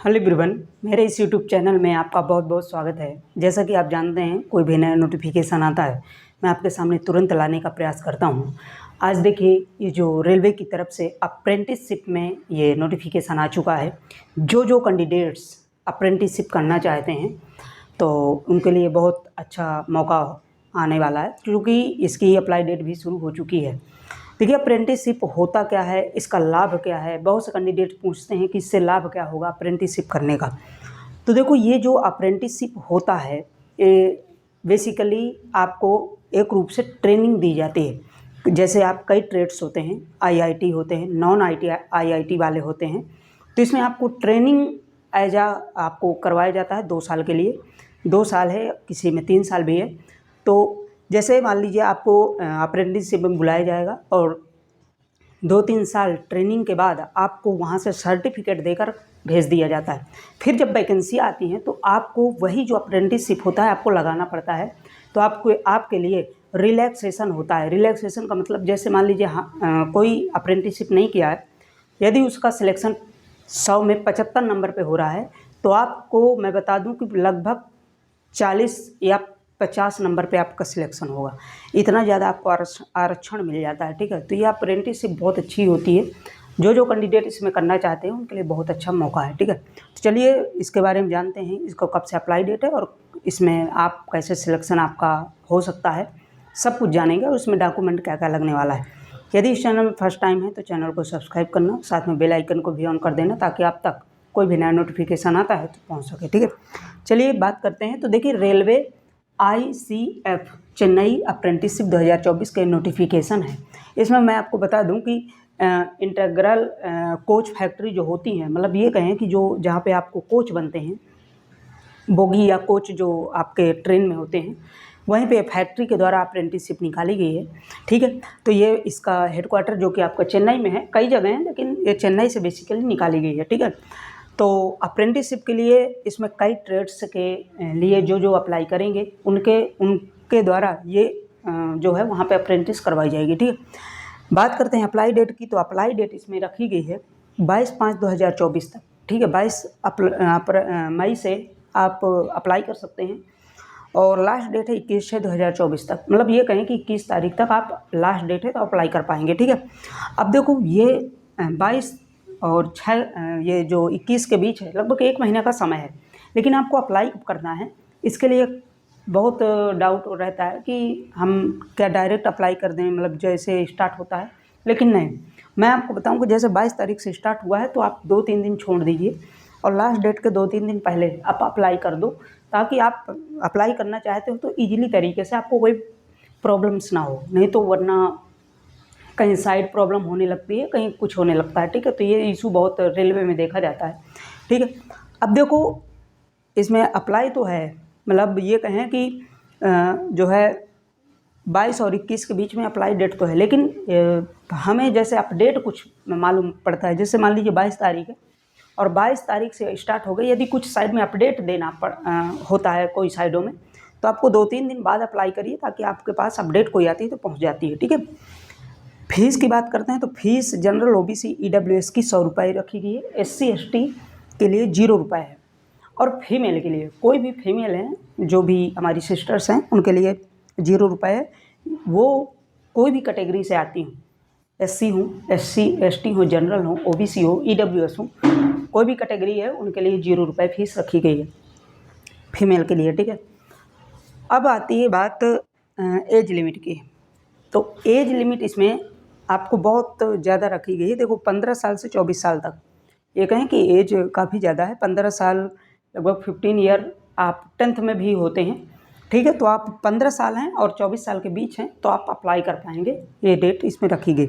Hello everyone, मेरे इस YouTube channel में आपका बहुत बहुत स्वागत है। जैसा कि आप जानते हैं, कोई भी नया नोटिफिकेशन आता है मैं आपके सामने तुरंत लाने का प्रयास करता हूं। आज देखिए, ये जो रेलवे की तरफ से अप्रेंटिसशिप में ये नोटिफिकेशन आ चुका है। जो कैंडिडेट्स अप्रेंटिसशिप करना चाहते हैं तो उनके लिए बहुत अच्छा मौका आने वाला है, क्योंकि इसकी अप्लाई डेट भी शुरू हो चुकी है। देखिए, अप्रेंटिसशिप होता क्या है, इसका लाभ क्या है। बहुत से कैंडिडेट पूछते हैं कि इससे लाभ क्या होगा अप्रेंटिसशिप करने का। तो देखो, ये जो अप्रेंटिसशिप होता है, ये बेसिकली आपको एक रूप से ट्रेनिंग दी जाती है। जैसे आप कई ट्रेड्स होते हैं, आईआईटी होते हैं, नॉन आईआईटी वाले होते हैं, तो इसमें आपको ट्रेनिंग एज आपको करवाया जाता है 2 साल के लिए। 2 साल है, किसी में 3 साल भी है। तो जैसे मान लीजिए आपको अप्रेंटिसशिप में बुलाया जाएगा और 2-3 साल ट्रेनिंग के बाद आपको वहाँ से सर्टिफिकेट देकर भेज दिया जाता है। फिर जब वैकेंसी आती है तो आपको वही जो अप्रेंटिसशिप होता है आपको लगाना पड़ता है। तो आपके लिए रिलैक्सेशन होता है। रिलैक्सेशन का मतलब, जैसे मान लीजिए कोई अप्रेंटिसशिप नहीं किया है, यदि उसका सिलेक्शन 100 में 75 नंबर पे हो रहा है तो आपको मैं बता दूं कि लगभग 40 या 50 नंबर पे आपका सिलेक्शन होगा। इतना ज़्यादा आपको आरक्षण मिल जाता है। ठीक है, तो ये अप्रेंटिसशिप बहुत अच्छी होती है। जो कैंडिडेट इसमें करना चाहते हैं उनके लिए बहुत अच्छा मौका है। ठीक है, तो चलिए इसके बारे में जानते हैं, इसको कब से अप्लाई डेट है और इसमें आप कैसे सिलेक्शन आपका हो सकता है, सब कुछ जानेंगे। और उसमें डॉक्यूमेंट क्या क्या लगने वाला है। यदि इस चैनल में फर्स्ट टाइम है तो चैनल को सब्सक्राइब करना, साथ में बेल आइकन को भी ऑन कर देना, ताकि आप तक कोई भी नया नोटिफिकेशन आता है तो पहुँच सके। ठीक है, चलिए बात करते हैं। तो देखिए, रेलवे ICF चेन्नई अप्रेंटिसशिप 2024 के नोटिफिकेशन है। इसमें मैं आपको बता दूं कि इंटीग्रल कोच फैक्ट्री जो होती हैं, मतलब ये कहें कि जो जहाँ पे आपको कोच बनते हैं, बोगी या कोच जो आपके ट्रेन में होते हैं, वहीं पे फैक्ट्री के द्वारा अप्रेंटिसशिप निकाली गई है। ठीक है, तो ये इसका हेडक्वार्टर जो कि आपका चेन्नई में है, कई जगह हैं लेकिन ये चेन्नई से बेसिकली निकाली गई है। ठीक है, तो अप्रेंटिसशिप के लिए इसमें कई ट्रेड्स के लिए जो अप्लाई करेंगे उनके द्वारा ये जो है वहाँ पे अप्रेंटिस करवाई जाएगी। ठीक है, बात करते हैं अप्लाई डेट की। तो अप्लाई डेट इसमें रखी गई है 22/5/2024 तक। ठीक है, 22 मई से आप अप्लाई कर सकते हैं और लास्ट डेट है 21/6/2024 तक। मतलब ये कहें कि 21 तारीख तक आप लास्ट डेट है तो अप्लाई कर पाएंगे। ठीक है, अब देखो, ये 22 और 6 ये जो 21 के बीच है, लगभग 1 महीने का समय है। लेकिन आपको अप्लाई कब करना है, इसके लिए बहुत डाउट रहता है कि हम क्या डायरेक्ट अप्लाई कर दें, मतलब जैसे स्टार्ट होता है। लेकिन नहीं, मैं आपको बताऊं कि जैसे 22 तारीख से स्टार्ट हुआ है तो आप 2-3 दिन छोड़ दीजिए और लास्ट डेट के 2-3 दिन पहले आप अप्लाई कर दो, ताकि आप अप्लाई करना चाहते हो तो ईजिली तरीके से आपको कोई प्रॉब्लम्स ना हो। नहीं तो वरना कहीं साइड प्रॉब्लम होने लगती है, कहीं कुछ होने लगता है। ठीक है, तो ये इशू बहुत रेलवे में देखा जाता है। ठीक है, अब देखो, इसमें अप्लाई तो है, मतलब ये कहें कि जो है 22 और 21 के बीच में अप्लाई डेट तो है, लेकिन हमें जैसे अपडेट कुछ मालूम पड़ता है। जैसे मान लीजिए 22 तारीख है और 22 तारीख से स्टार्ट हो गई, यदि कुछ साइड में अपडेट देना होता है कोई साइडों में, तो आपको 2-3 दिन बाद अप्लाई करिए, ताकि आपके पास अपडेट कोई आती है तो पहुँच जाती है। ठीक है, फीस की बात करते हैं तो फीस जनरल OBC EWS की 100 रुपये रखी गई है। SC ST के लिए 0 रुपये है और फीमेल के लिए, कोई भी फीमेल हैं जो भी हमारी सिस्टर्स हैं उनके लिए 0 रुपये है। वो कोई भी कैटेगरी से आती हूँ, SC हूँ, SC ST हो, जनरल हो, OBC हो, EWS हो, कोई भी कैटेगरी है उनके लिए 0 रुपये फीस रखी गई है फीमेल के लिए। ठीक है, अब आती है बात एज लिमिट की। तो एज लिमिट इसमें आपको बहुत ज़्यादा रखी गई है। देखो, 15 साल से 24 साल तक, ये कहें कि एज काफ़ी ज़्यादा है। 15 साल लगभग 15 ईयर आप 10th में भी होते हैं। ठीक है, तो आप 15 साल हैं और 24 साल के बीच हैं तो आप अप्लाई कर पाएंगे, ये डेट इसमें रखी गई।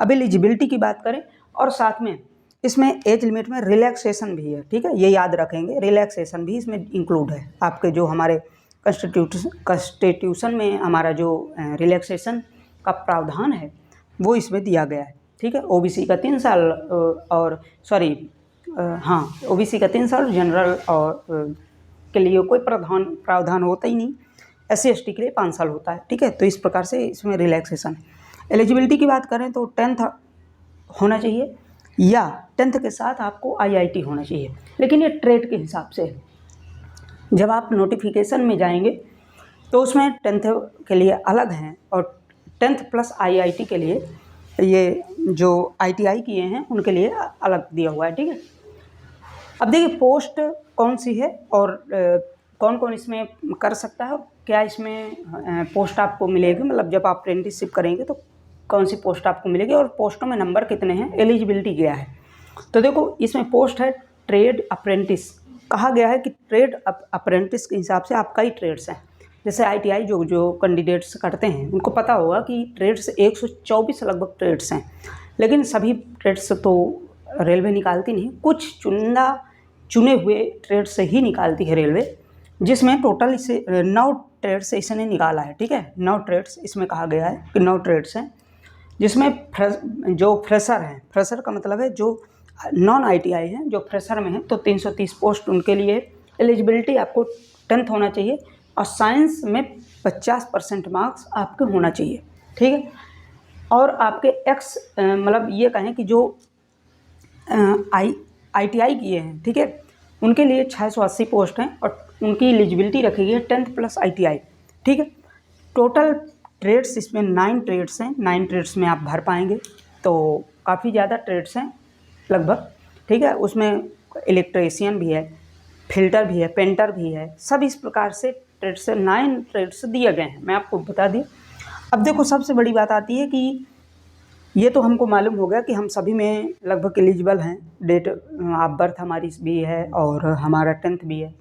अब एलिजिबिलिटी की बात करें, और साथ में इसमें एज लिमिट में रिलैक्सेशन भी है। ठीक है, ये याद रखेंगे, रिलैक्सेशन भी इसमें इंक्लूड है। आपके जो हमारे कॉन्स्टिट्यूशन में हमारा जो रिलैक्सेशन का प्रावधान है वो इसमें दिया गया है। ठीक है, OBC का 3 साल और OBC का 3 साल, जनरल और के लिए कोई प्रावधान होता ही नहीं। SC ST के लिए 5 साल होता है। ठीक है, तो इस प्रकार से इसमें रिलैक्सेशन है। एलिजिबिलिटी की बात करें तो 10th होना चाहिए या 10th के साथ आपको IIT होना चाहिए। लेकिन ये ट्रेड के हिसाब से है। जब आप नोटिफिकेशन में जाएंगे तो उसमें 10th के लिए अलग हैं और 10th प्लस IIT के लिए ये जो ITI किए हैं उनके लिए अलग दिया हुआ है, ठीक है। अब देखिए पोस्ट कौन सी है और कौन कौन इसमें कर सकता है और क्या इसमें पोस्ट आपको मिलेगी, मतलब जब आप अप्रेंटिसशिप करेंगे तो कौन सी पोस्ट आपको मिलेगी और पोस्टों में नंबर कितने हैं, एलिजिबिलिटी क्या है। तो देखो इसमें पोस्ट है ट्रेड अप्रेंटिस। कहा गया है कि ट्रेड अप्रेंटिस के हिसाब से आप कई ट्रेड्स हैं, जैसे ITI जो कैंडिडेट्स करते हैं उनको पता होगा कि ट्रेड्स 124 लगभग ट्रेड्स हैं। लेकिन सभी ट्रेड्स तो रेलवे निकालती नहीं, कुछ चुने हुए ट्रेड्स से ही निकालती है रेलवे, जिसमें टोटल इसे 9 ट्रेड्स इसने निकाला है, ठीक है। 9 ट्रेड्स इसमें कहा गया है कि 9 ट्रेड्स हैं, जिसमें जो फ्रेशर हैं, फ्रेशर का मतलब है जो नॉन ITI हैं, जो फ्रेशर में हैं, तो 330 पोस्ट उनके लिए। एलिजिबिलिटी आपको 10th होना चाहिए और साइंस में 50% मार्क्स आपके होना चाहिए, ठीक है। और आपके मतलब ये कहें कि जो ITI किए हैं, ठीक है, उनके लिए 680 पोस्ट हैं और उनकी एलिजिबिलिटी रखी गई है 10th प्लस ITI, ठीक है। टोटल ट्रेड्स इसमें 9 ट्रेड्स हैं, 9 ट्रेड्स में आप भर पाएंगे, तो काफ़ी ज़्यादा ट्रेड्स हैं लगभग, ठीक है। उसमें इलेक्ट्रीशियन भी है, फिल्टर भी है, पेंटर भी है, सब इस प्रकार से ट्रेड्स 9 ट्रेड्स दिए गए हैं, मैं आपको बता दी। अब देखो सबसे बड़ी बात आती है कि ये तो हमको मालूम हो गया कि हम सभी में लगभग एलिजिबल हैं, डेट ऑफ बर्थ हमारी भी है और हमारा 10th भी है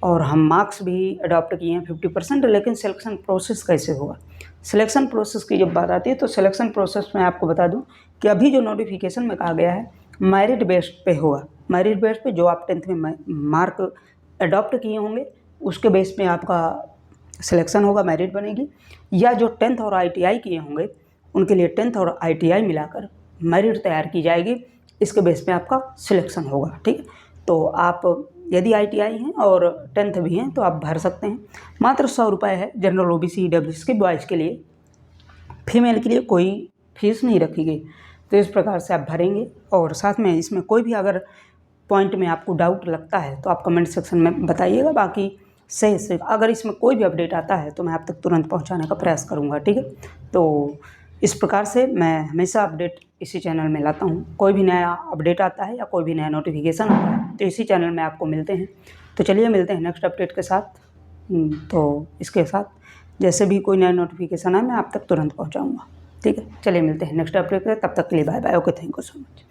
और हम मार्क्स भी अडॉप्ट किए हैं 50%। लेकिन सिलेक्शन प्रोसेस कैसे होगा, सिलेक्शन प्रोसेस की जब बात आती है तो सिलेक्शन प्रोसेस में आपको बता दूं कि अभी जो नोटिफिकेशन में कहा गया है मेरिट बेस पे होगा। मेरिट बेस पे जो आप 10th में मार्क अडॉप्ट किए होंगे उसके बेस पे आपका सिलेक्शन होगा, मेरिट बनेगी, या जो 10th और ITI किए होंगे उनके लिए 10th और ITI मिलाकर मेरिट तैयार की जाएगी, इसके बेस पे आपका सिलेक्शन होगा, ठीक है। तो आप यदि ITI हैं और 10th भी हैं तो आप भर सकते हैं। मात्र 100 रुपये है जनरल OBC EWS के बॉयज़ के लिए, फीमेल के लिए कोई फीस नहीं रखी गई। तो इस प्रकार से आप भरेंगे और साथ में इसमें कोई भी अगर पॉइंट में आपको डाउट लगता है तो आप कमेंट सेक्शन में बताइएगा। बाकी सही से अगर इसमें कोई भी अपडेट आता है तो मैं आप तक तुरंत पहुंचाने का प्रयास करूंगा, ठीक है। तो इस प्रकार से मैं हमेशा अपडेट इसी चैनल में लाता हूं। कोई भी नया अपडेट आता है या कोई भी नया नोटिफिकेशन आता है तो इसी चैनल में आपको मिलते हैं। तो चलिए मिलते हैं नेक्स्ट अपडेट के साथ। तो इसके साथ जैसे भी कोई नया नोटिफिकेशन है मैं आप तक तुरंत पहुँचाऊँगा, ठीक है। चलिए मिलते हैं नेक्स्ट अपडेट पे, तब तक के लिए bye bye, okay, thank you so much.